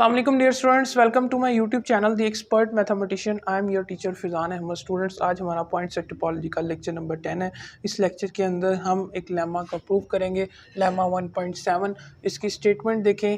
अस्सलाम वालेकुम dear students, welcome to my YouTube channel the expert mathematician. I am your teacher Fizan Ahmed. Students, आज हमारा point set topology का lecture number 10 है। इस लेक्चर के अंदर हम एक लेमा का प्रूव करेंगे, लेमा 1.7। इसकी स्टेटमेंट देखें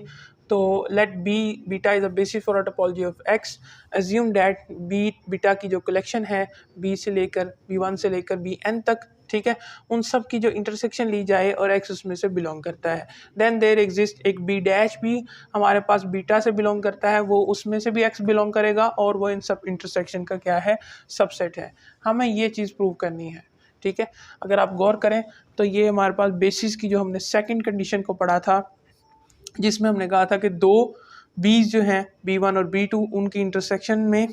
तो let B beta is the basis for a topology of X. Assume that B beta की जो कलेक्शन है बी से लेकर B1 से लेकर Bn तक, ठीक है, उन सब की जो इंटरसेक्शन ली जाए और x उसमें से बिलोंग करता है। देन देयर एग्जिस्ट एक बी डैश भी हमारे पास बीटा से बिलोंग करता है, वो उसमें से भी x बिलोंग करेगा और वो इन सब इंटरसेक्शन का क्या है, सबसेट है। हमें ये चीज़ प्रूव करनी है, ठीक है। अगर आप गौर करें तो ये हमारे पास बेसिस की जो हमने सेकंड कंडीशन को पढ़ा था, जिसमें हमने कहा था कि दो बीज जो हैं B1 और B2 उनकी इंटरसेक्शन में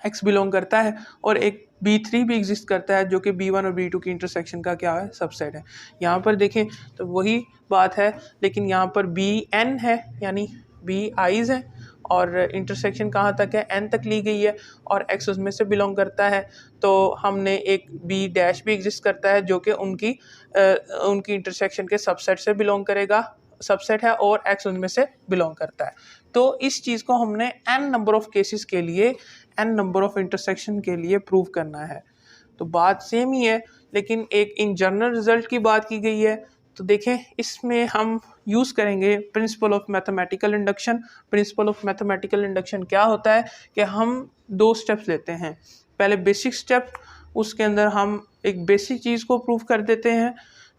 x बिलोंग करता है और एक B3 भी एग्जिस्ट करता है जो कि B1 और B2 की इंटरसेक्शन का क्या है, सबसेट है। यहाँ पर देखें तो वही बात है, लेकिन यहाँ पर Bn है यानी B आइज़ है और इंटरसेक्शन कहाँ तक है, n तक ली गई है और x उसमें से बिलोंग करता है। तो हमने एक B डैश भी एग्जिस्ट करता है जो कि उनकी इंटरसेक्शन के सबसेट से बिलोंग करेगा, सबसेट है और x उनमें से बिलोंग करता है। तो इस चीज़ को हमने n नंबर ऑफ केसेस के लिए, n नंबर ऑफ इंटरसेक्शन के लिए प्रूव करना है। तो बात सेम ही है, लेकिन एक इन जनरल रिजल्ट की बात की गई है। तो देखें, इसमें हम यूज़ करेंगे principle of mathematical induction. Principle of mathematical induction क्या होता है कि हम दो स्टेप्स लेते हैं। पहले बेसिक स्टेप, उसके अंदर हम एक बेसिक चीज़ को प्रूव कर देते हैं।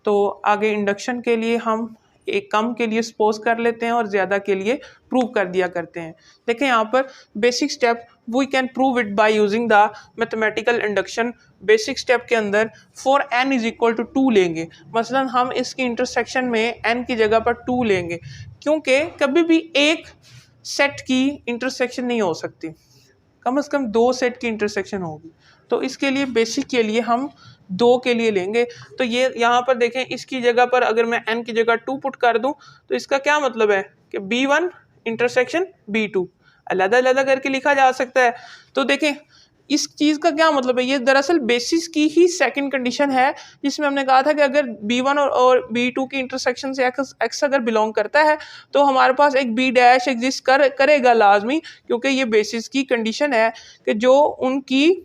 तो आगे इंडक्शन के लिए हम एक कम के लिए सपोज कर लेते हैं और ज़्यादा के लिए प्रूव कर दिया करते हैं। देखें यहाँ पर basic step, we can prove it by using the mathematical induction. Basic step के अंदर for n is equal to 2 लेंगे। मसलन हम इसकी इंटरसेक्शन में n की जगह पर 2 लेंगे, क्योंकि कभी भी एक सेट की इंटरसेक्शन नहीं हो सकती, कम से कम दो सेट की इंटरसेक्शन होगी। तो इसके लिए बेसिक के लिए हम 2 के लिए लेंगे। तो ये यहाँ पर देखें, इसकी जगह पर अगर मैं n की जगह 2 पुट कर दूं तो इसका क्या मतलब है कि B1 इंटरसेक्शन B2 अलग-अलग करके लिखा जा सकता है। तो देखें इस चीज़ का क्या मतलब है, ये दरअसल बेसिस की ही सेकंड कंडीशन है, जिसमें हमने कहा था कि अगर B1 और B2 की इंटरसेक्शन से x अगर बिलोंग करता है तो हमारे पास एक B डैश एग्जिस्ट करेगा लाजमी, क्योंकि ये बेसिस की कंडीशन है कि जो उनकी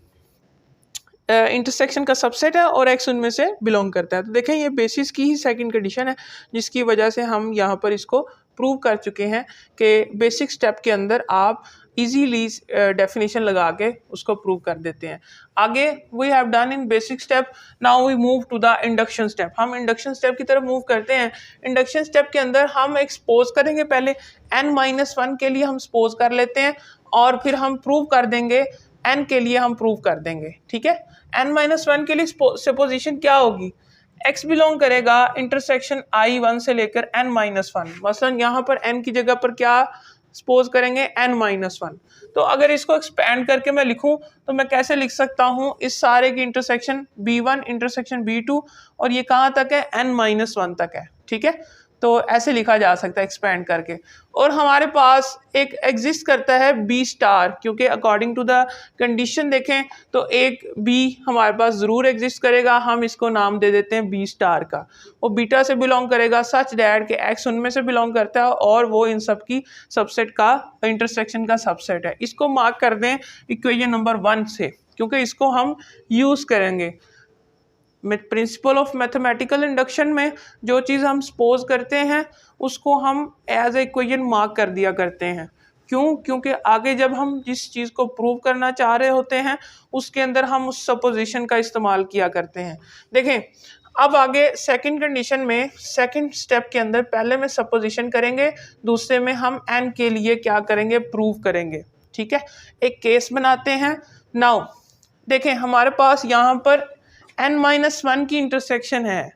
इंटरसेक्शन का सबसेट है और x उनमें से बिलोंग करता है। तो देखें ये बेसिस की ही सेकंड कंडीशन है, जिसकी वजह से हम यहाँ पर इसको प्रूव कर चुके हैं कि बेसिक स्टेप के अंदर आप इजीली डेफिनेशन लगा के उसको प्रूव कर देते हैं। आगे we have done in basic step, now we move to the induction step. हम इंडक्शन स्टेप की तरफ मूव करते हैं। इंडक्शन स्टेप के अंदर हम एक सपोज करेंगे, पहले n-1 के लिए हम सपोज कर लेते हैं और फिर हम प्रूव कर देंगे, n के लिए हम प्रूव कर देंगे, ठीक है। n-1 के लिए सपोजिशन क्या होगी, x बिलोंग करेगा इंटरसेक्शन I1 से लेकर n-1। मसलन यहाँ पर n की जगह पर क्या सपोज करेंगे, n-1। तो अगर इसको एक्सपेंड करके मैं लिखूं तो मैं कैसे लिख सकता हूँ, इस सारे की इंटरसेक्शन B1 इंटरसेक्शन B2 और ये कहाँ तक है, n-1 तक है, ठीक है। तो ऐसे लिखा जा सकता है एक्सपेंड करके। और हमारे पास एक एग्जिस्ट करता है B स्टार, क्योंकि अकॉर्डिंग टू द कंडीशन देखें तो एक B हमारे पास ज़रूर एग्जिस्ट करेगा। हम इसको नाम दे देते हैं B स्टार का। वो बीटा से बिलोंग करेगा सच डैट के x उनमें से बिलोंग करता है और वो इन सब की सबसेट का, इंटरसेक्शन का सबसेट है। इसको मार्क कर दें इक्वेशन नंबर 1 से, क्योंकि इसको हम यूज़ करेंगे प्रिंसिपल ऑफ मैथमेटिकल इंडक्शन में। जो चीज़ हम सपोज करते हैं उसको हम एज ए इक्वेशन मार्क कर दिया करते हैं। क्यों? क्योंकि आगे जब हम जिस चीज़ को प्रूव करना चाह रहे होते हैं उसके अंदर हम उस सपोजिशन का इस्तेमाल किया करते हैं। देखें अब आगे सेकंड कंडीशन में, सेकंड स्टेप के अंदर पहले में सपोजिशन करेंगे, दूसरे में हम n के लिए क्या करेंगे, प्रूव करेंगे, ठीक है। एक केस बनाते हैं। नाउ देखें हमारे पास यहाँ पर n-1 की इंटरसेक्शन है।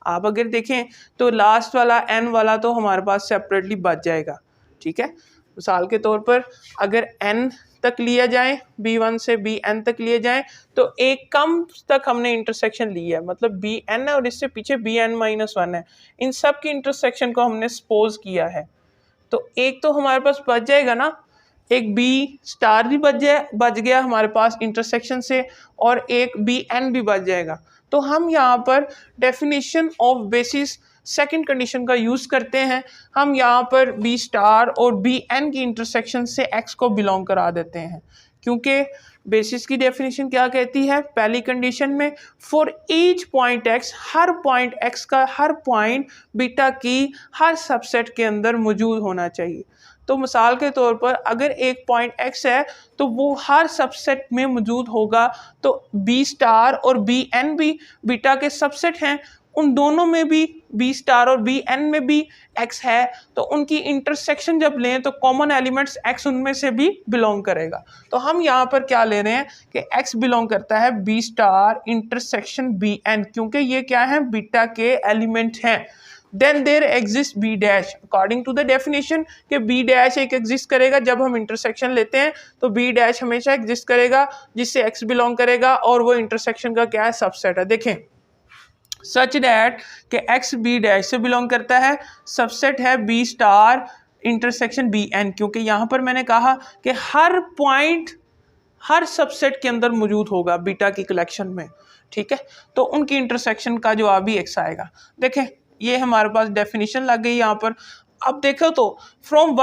आप अगर देखें तो लास्ट वाला n वाला तो हमारे पास सेपरेटली बच जाएगा, ठीक है। मिसाल के तौर पर अगर n तक लिया जाए, B1 से Bn तक लिए जाए, तो एक कम तक हमने इंटरसेक्शन ली है, मतलब Bn है और इससे पीछे Bn-1 है। इन सब की इंटरसेक्शन को हमने सपोज किया है, तो एक तो हमारे पास बच जाएगा ना, एक B स्टार भी बच गया हमारे पास इंटरसेक्शन से और एक Bn भी बच जाएगा। तो हम यहाँ पर definition of basis second condition का यूज़ करते हैं। हम यहाँ पर बी स्टार और बी एन की इंटरसेक्शन से एक्स को बिलोंग करा देते हैं, क्योंकि बेसिस की डेफिनेशन क्या कहती है, पहली कंडीशन में for each point x, her point x का हर पॉइंट बीटा की हर सबसेट के अंदर मौजूद होना चाहिए। तो मिसाल के तौर पर अगर एक पॉइंट एक्स है तो वो हर सबसेट में मौजूद होगा, तो बी स्टार और बी एन भी बीटा के सबसेट हैं, उन दोनों में भी बी स्टार और बी एन में भी एक्स है, तो उनकी इंटरसेक्शन जब लें तो कॉमन एलिमेंट्स एक्स उनमें से भी बिलोंग करेगा। तो हम यहाँ पर क्या ले रहे हैं कि एक्स बिलोंग करता है B star intersection B N, क्योंकि ये क्या है, बीटा के एलिमेंट हैं। Then there exist B dash, according to the definition कि बी डैश एक एग्जिस्ट करेगा जब हम इंटरसेक्शन लेते हैं, तो बी डैश हमेशा एग्जिस्ट करेगा जिससे एक्स बिलोंग करेगा, और वो इंटरसेक्शन का क्या है, सबसेट है। देखें सच दैट कि एक्स बी डैश से बिलोंग करता है, सबसेट है B star intersection B N, क्योंकि यहाँ पर मैंने कहा कि हर पॉइंट हर सबसेट के अंदर मौजूद होगा बीटा की कलेक्शन में, ठीक है। तो उनकी इंटरसेक्शन का जवाब भी एक्स आएगा। देखें ये हमारे पास डेफिनेशन लग गई यहाँ पर। अब देखो तो फ्रॉम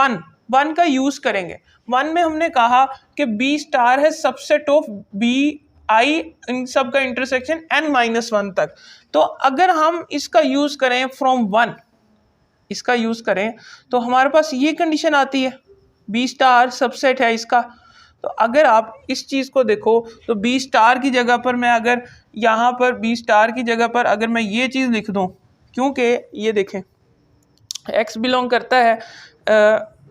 वन का यूज़ करेंगे। वन में हमने कहा कि बी स्टार है सबसेट ऑफ बी आई, इन सब का इंटरसेक्शन n-1 तक। तो अगर हम इसका यूज़ करें फ्रॉम वन, इसका यूज़ करें तो हमारे पास ये कंडीशन आती है, बी स्टार सबसेट है इसका। तो अगर आप इस चीज़ को देखो तो बी स्टार की जगह पर मैं अगर यहाँ पर बी स्टार की जगह पर अगर मैं ये चीज़ लिख दूँ, क्योंकि ये देखें एक्स बिलोंग करता है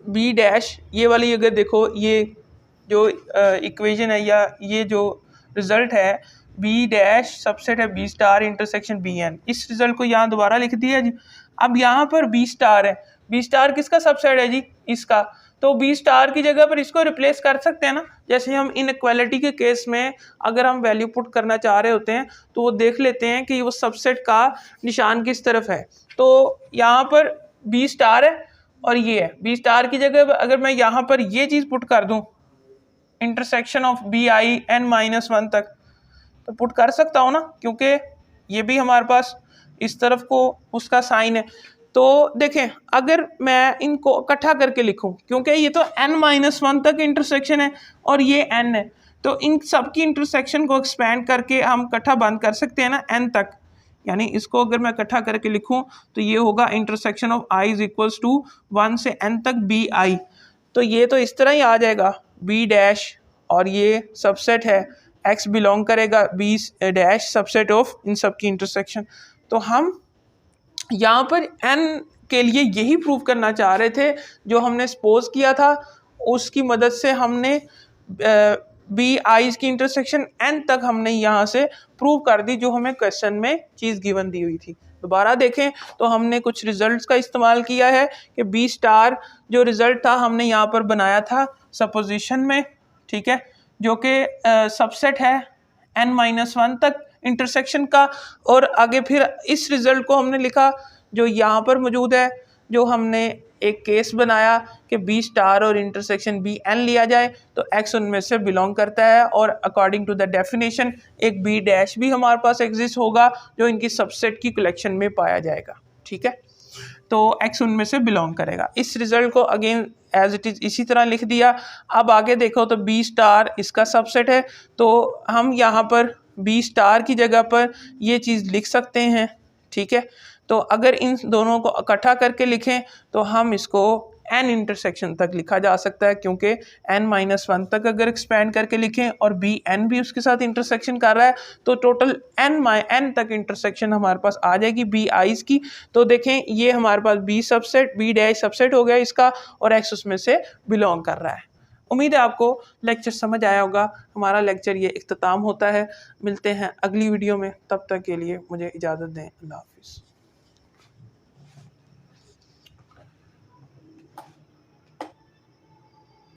बी डैश, ये वाली अगर देखो ये जो इक्वेशन है या ये जो रिजल्ट है, बी डैश सबसेट है B star intersection B N, इस रिजल्ट को यहाँ दोबारा लिख दिया जी। अब यहाँ पर बी स्टार है, बी स्टार किसका सबसेट है जी, इसका। तो बी स्टार की जगह पर इसको रिप्लेस कर सकते हैं ना, जैसे हम इनइक्वालिटी के केस में अगर हम वैल्यू पुट करना चाह रहे होते हैं तो वो देख लेते हैं कि वो सबसेट का निशान किस तरफ है। तो यहाँ पर बी स्टार है और ये है, बी स्टार की जगह अगर मैं यहाँ पर ये चीज़ पुट कर दूँ intersection of B I n-1 तक, तो पुट कर सकता हूँ ना, क्योंकि ये भी हमारे पास इस तरफ को उसका साइन है। तो देखें अगर मैं इनको इकट्ठा करके लिखूं, क्योंकि ये तो n-1 तक इंटरसेक्शन है और ये n है, तो इन सब की इंटरसेक्शन को एक्सपेंड करके हम इकट्ठा बंद कर सकते हैं ना n तक। यानी इसको अगर मैं इकट्ठा करके लिखूं तो ये होगा intersection of i is equals to 1 से n तक बी आई। तो ये तो इस तरह ही आ जाएगा बी डैश, और ये सबसेट है x बिलोंग करेगा बी डैश सबसेट ऑफ इन सब की इंटरसेक्शन। तो हम यहाँ पर n के लिए यही प्रूव करना चाह रहे थे जो हमने सपोज किया था, उसकी मदद से हमने बी आईज की इंटरसेक्शन n तक हमने यहाँ से प्रूव कर दी जो हमें क्वेश्चन में चीज़ गिवन दी हुई थी। दोबारा देखें तो हमने कुछ रिजल्ट्स का इस्तेमाल किया है कि बी स्टार जो रिज़ल्ट था हमने यहाँ पर बनाया था सपोजिशन में, ठीक है, जो कि सबसेट है n-1 तक इंटरसेक्शन का, और आगे फिर इस रिज़ल्ट को हमने लिखा जो यहाँ पर मौजूद है, जो हमने एक केस बनाया कि बी स्टार और इंटरसेक्शन बी एन लिया जाए तो एक्स उनमें से बिलोंग करता है, और अकॉर्डिंग टू द डेफिनेशन एक बी डैश भी हमारे पास एग्जिस्ट होगा जो इनकी सबसेट की कलेक्शन में पाया जाएगा, ठीक है। तो एक्स उनमें से बिलोंग करेगा। इस रिजल्ट को अगेन एज इट इज़ इसी तरह लिख दिया। अब आगे देखो तो बी स्टार इसका सबसेट है, तो हम यहाँ पर बी स्टार की जगह पर ये चीज़ लिख सकते हैं, ठीक है। तो अगर इन दोनों को इकट्ठा करके लिखें तो हम इसको n इंटरसेक्शन तक लिखा जा सकता है, क्योंकि n-1 तक अगर एक्सपेंड करके लिखें और बी एन भी उसके साथ इंटरसेक्शन कर रहा है तो टोटल n तक इंटरसेक्शन हमारे पास आ जाएगी बी आईज की। तो देखें ये हमारे पास B subset B dash subset हो गया इसका, और एक्स उसमें से बिलोंग कर रहा है। उम्मीद है आपको लेक्चर समझ आया होगा। हमारा लेक्चर ये इख्तिताम होता है। मिलते हैं अगली वीडियो में, तब तक के लिए मुझे इजाज़त दें। अल्लाह हाफिज़।